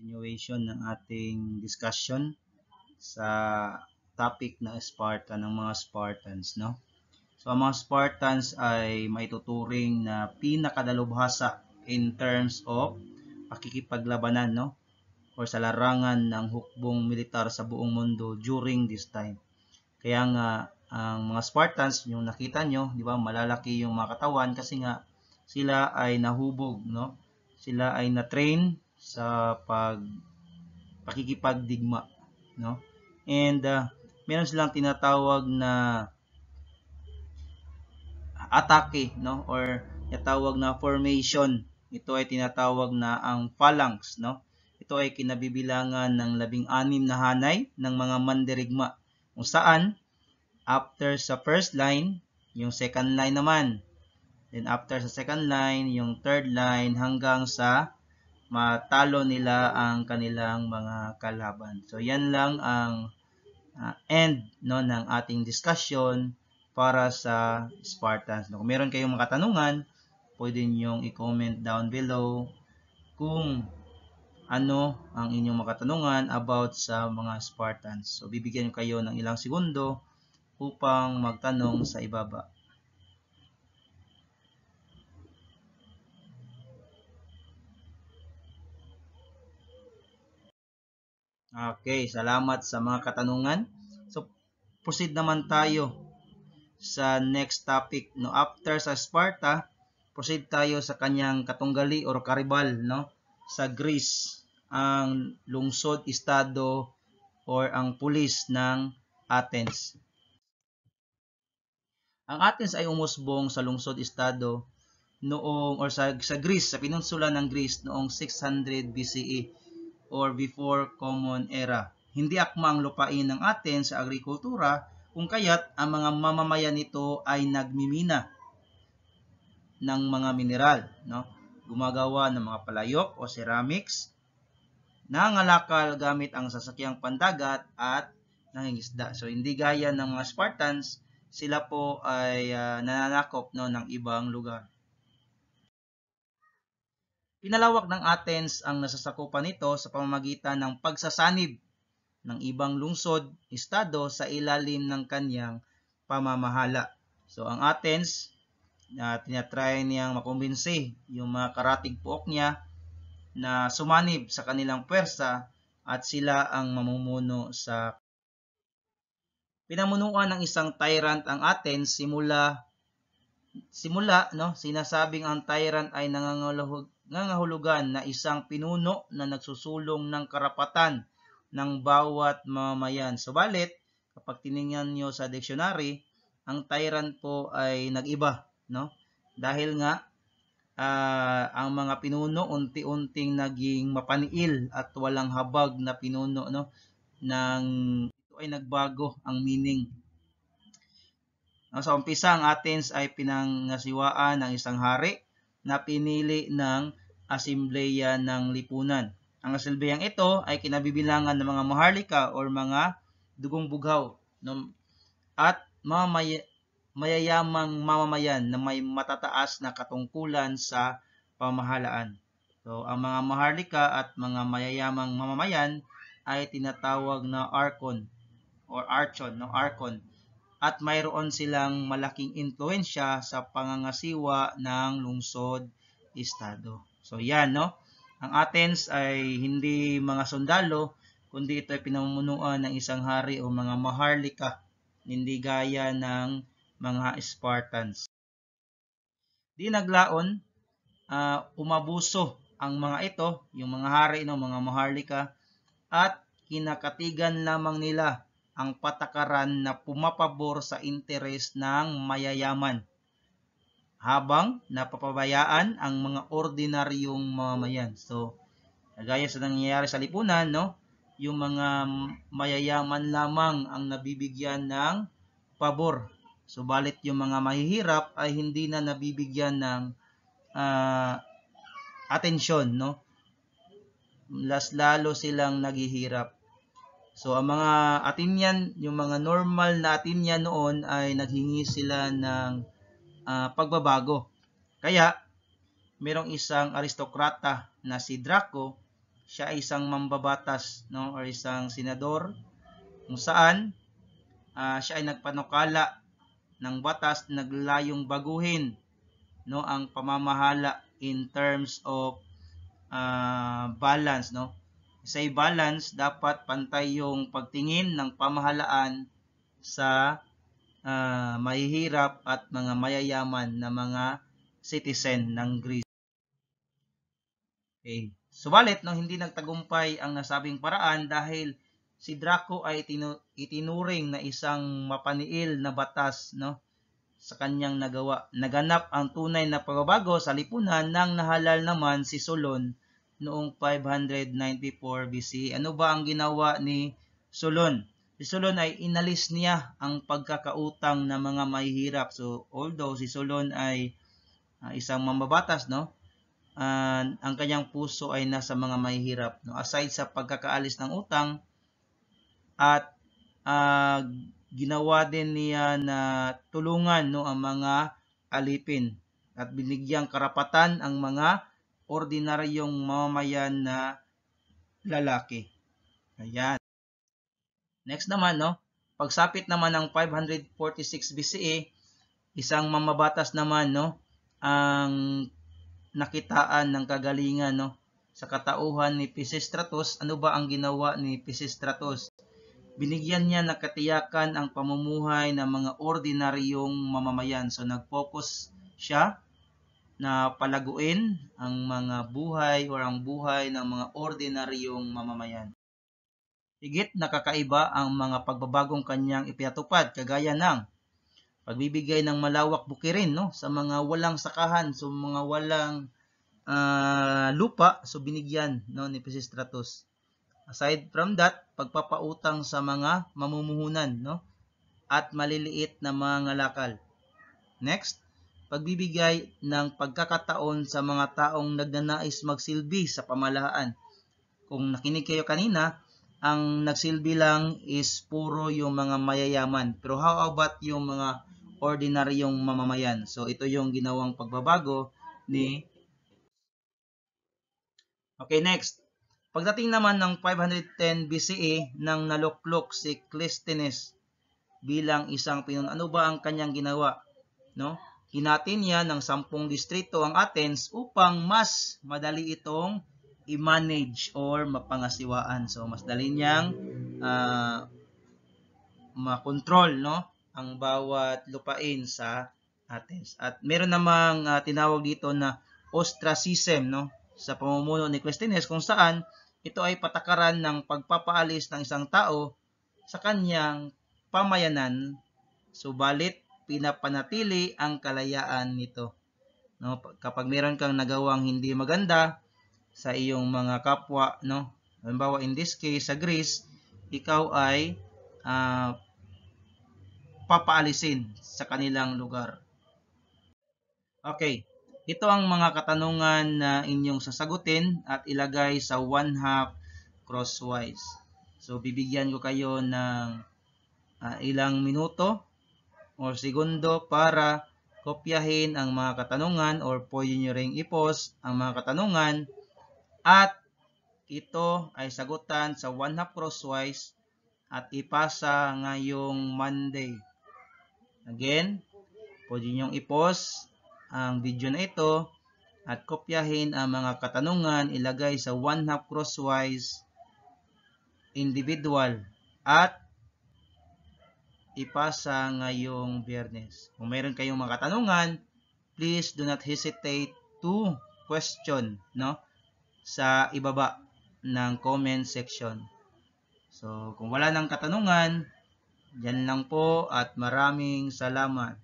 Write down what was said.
continuation ng ating discussion sa topic na Spartan, ng mga Spartans, no? So, ang mga Spartans ay maituturing na pinakadalubhasa in terms of pakikipaglabanan, no? Or sa larangan ng hukbong militar sa buong mundo during this time. Kaya nga, ang mga Spartans, yung nakita nyo, di ba, malalaki yung mga katawan kasi nga sila ay nahubog, no? Sila ay na-train sa pakikipagdigma, no? And meron silang tinatawag na atake, no? Or tinatawag na formation. Ito ay tinatawag na ang phalanx, no? Ito ay kinabibilangan ng 16 na hanay ng mga mandirigma. Kung saan, after sa first line, yung second line naman. Then after sa second line, yung third line hanggang sa matalo nila ang kanilang mga kalaban. So yan lang ang end, no, ng ating discussion para sa Spartans. No, kung meron kayong mga katanungan, pwede niyong i-comment down below kung ano ang inyong mga katanungan about sa mga Spartans. So bibigyan kayo ng ilang segundo upang magtanong sa ibaba. Okay, salamat sa mga katanungan. So, proceed naman tayo sa next topic. No, after sa Sparta, proceed tayo sa kanyang katunggali or karibal, no, sa Greece, ang lungsod, estado, or ang pulis ng Athens. Ang Athens ay umusbong sa lungsod, estado noong or sa Greece, sa peninsula ng Greece noong 600 BCE or before Common Era. Hindi akma ang lupain ng Athens sa agrikultura, kung kaya't ang mga mamamayan nito ay nagmimina ng mga mineral, no? Gumagawa ng mga palayok o ceramics, nangangalakal gamit ang sasakyang pandagat at nangingisda. So hindi gaya ng mga Spartans, sila po ay nananakop, no, ng ibang lugar. Pinalawak ng Athens ang nasasakupan nito sa pamamagitan ng pagsasanib ng ibang lungsod, estado sa ilalim ng kanyang pamamahala. So ang Athens, tinatry niyang makumbinsi yung mga karatig puok niya na sumanib sa kanilang pwersa at sila ang mamumuno sa pinamunuan ng isang tyrant ang Athens simula, no, sinasabing ang tyrant ay nangangahulugan na isang pinuno na nagsusulong ng karapatan ng bawat mamamayan. Subalit, kapag tiningnan nyo sa dictionary, ang tyrant po ay nag-iba, no? Dahil nga, ang mga pinuno unti-unting naging mapaniil at walang habag na pinuno, no? Ito ay nagbago ang meaning. Sa umpisa, ang Athens ay pinangasiwaan ng isang hari na pinili ng asembleya ng lipunan. Ang asembleyang ito ay kinabibilangan ng mga maharlika or mga dugong bughaw, no? At mayayamang mamamayan na may matataas na katungkulan sa pamahalaan. So, ang mga maharlika at mga mayayamang mamamayan ay tinatawag na archon or archon, no? Archon. At mayroon silang malaking impluensya sa pangangasiwa ng lungsod, estado. So yan, no? Ang Athens ay hindi mga sundalo, kundi ito ay pinamumunuan ng isang hari o mga maharlika, hindi gaya ng mga Spartans. Di naglaon, umabuso ang mga ito, yung mga hari, no, mga maharlika, at kinakatigan lamang nila ang patakaran na pumapabor sa interes ng mayayaman habang napapabayaan ang mga ordinaryong mamamayan. So, gaya sa nangyayari sa lipunan, no, yung mga mayayaman lamang ang nabibigyan ng pabor. Subalit yung mga mahihirap ay hindi na nabibigyan ng atensyon, no? Lalo silang naghihirap. So, ang mga Athenian, yung mga normal na Athenian noon ay naghingi sila ng pagbabago. Kaya, merong isang aristokrata na si Draco, siya ay isang mambabatas, no, or isang senador, kung saan siya ay nagpanukala ng batas na naglayong baguhin, no, ang pamamahala in terms of balance, no. Sa balance, dapat pantay yung pagtingin ng pamahalaan sa mahihirap at mga mayayaman na mga citizen ng Greece. Okay. Subalit, no, hindi nagtagumpay ang nasabing paraan dahil si Draco ay itinuring na isang mapaniil na batas, no, sa kanyang nagawa. Naganap ang tunay na pagbabago sa lipunan nang nahalal naman si Solon noong 594 BC. Ano ba ang ginawa ni Solon? Si Solon ay inalis niya ang pagkakautang ng mga mahihirap. So, although si Solon ay isang mambabatas, no, ang kanyang puso ay nasa mga mahihirap, no? Aside sa pagkakaalis ng utang, at ginawa din niya na tulungan, no, ang mga alipin at binigyang karapatan ang mga ordinaryong mamamayan na lalaki. Ayan. Next naman, no, pagsapit naman ng 546 BCE, isang mamabatas naman, no, ang nakitaan ng kagalingan, no, sa katauhan ni Pisistratos. Ano ba ang ginawa ni Pisistratos? Binigyan niya ng katiyakan ang pamumuhay ng mga ordinaryong mamamayan. So nag-focus siya na palaguin ang mga buhay o ang buhay ng mga ordinaryong mamamayan. Higit nakakaiba ang mga pagbabagong kanyang ipinatupad, kagaya ng pagbibigay ng malawak bukirin, no, sa mga walang sakahan, so mga walang lupa, so binigyan, no, ni Pisistratos. Aside from that, pagpapautang sa mga mamumuhunan, no, at maliliit na mga lakal. Next, pagbibigay ng pagkakataon sa mga taong nagnanais magsilbi sa pamahalaan. Kung nakinig kayo kanina, ang nagsilbi lang is puro yung mga mayayaman. Pero how about yung mga ordinaryong mamamayan? So ito yung ginawang pagbabago ni... Okay, next. Pagdating naman ng 510 BCE nang naluklok si Clisthenes bilang isang pinuno, ano ba ang kanyang ginawa? No? Hinati niya ng 10 distrito ang Athens upang mas madali itong i-manage or mapangasiwaan. So mas dali niyang makontrol, no, ang bawat lupain sa Athens. At meron namang tinawag dito na ostracism, no, sa pamumuno ni Clisthenes, kung saan ito ay patakaran ng pagpapaalis ng isang tao sa kanyang pamayanan, subalit pinapanatili ang kalayaan nito. No, kapag meron kang nagawang hindi maganda sa iyong mga kapwa, no, halimbawa in this case sa Greece, ikaw ay papaalisin sa kanilang lugar. Okay, ito ang mga katanungan na inyong sasagutin at ilagay sa 1/2 crosswise. So bibigyan ko kayo ng ilang minuto o segundo para kopyahin ang mga katanungan, or pwede nyo ring i-pause ang mga katanungan at ito ay sagutan sa 1/2 crosswise at ipasa ngayong Monday. Again, pwede nyong i-pause ang video na ito at kopyahin ang mga katanungan, ilagay sa 1/2 crosswise individual at ipasa ngayong Biyernes. Kung mayroon kayong mga katanungan, please do not hesitate to question, no, sa ibaba ng comment section. So, kung wala nang katanungan, yan lang po at maraming salamat.